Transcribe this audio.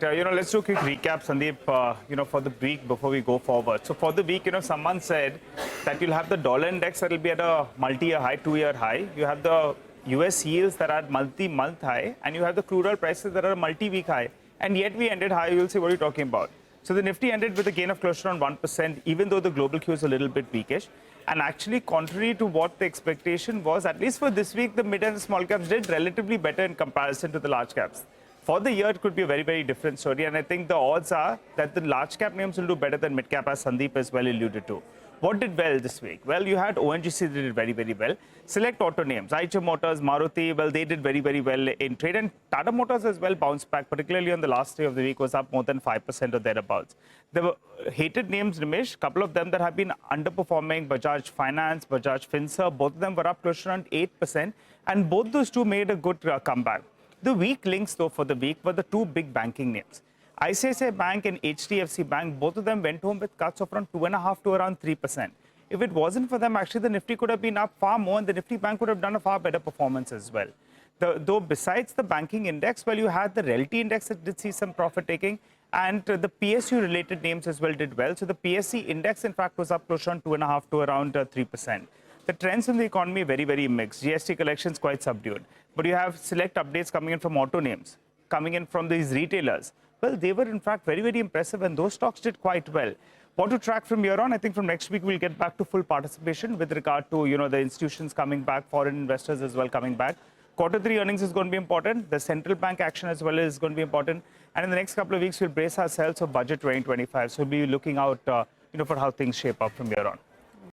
Let's do a quick recap, Sandeep, for the week before we go forward. So for the week, someone said that you'll have the dollar index that will be at a multi-year high, 2-year high. You have the US yields that are at multi-month high, and you have the crude oil prices that are a multi-week high. And yet we ended high. You'll say, what are you talking about? So the Nifty ended with a gain of close to around 1%, even though the global Q is a little bit weakish. And actually, contrary to what the expectation was, at least for this week, the mid and small caps did relatively better in comparison to the large caps. For the year, it could be a very, very different story. And I think the odds are that the large cap names will do better than mid cap, as Sandeep as well alluded to. What did well this week? Well, you had ONGC that did very, very well. Select auto names, Eicher Motors, Maruti, well, they did very, very well in trade. And Tata Motors as well bounced back, particularly on the last day of the week, was up more than 5% or thereabouts. There were hated names, Nimish, a couple of them that have been underperforming, Bajaj Finance, Bajaj Finserv, both of them were up close to around 8%. And both those two made a good comeback. The weak links, though, for the week were the two big banking names. ICICI Bank and HDFC Bank, both of them went home with cuts of around 2.5% to around 3%. If it wasn't for them, actually, the Nifty could have been up far more, and the Nifty Bank would have done a far better performance as well. Though besides the banking index, well, you had the realty index that did see some profit taking, and the PSU-related names as well did well. So the PSC index, in fact, was up close to around 2.5% to around 3%. The trends in the economy very, very mixed. GST collections quite subdued. But you have select updates coming in from auto names, coming in from these retailers. Well, they were, in fact, very, very impressive, and those stocks did quite well. What to track from here on? I think from next week, we'll get back to full participation with regard to, the institutions coming back, foreign investors as well coming back. Q3 earnings is going to be important. The central bank action as well is going to be important. And in the next couple of weeks, we'll brace ourselves for budget 2025. So we'll be looking out, for how things shape up from here on.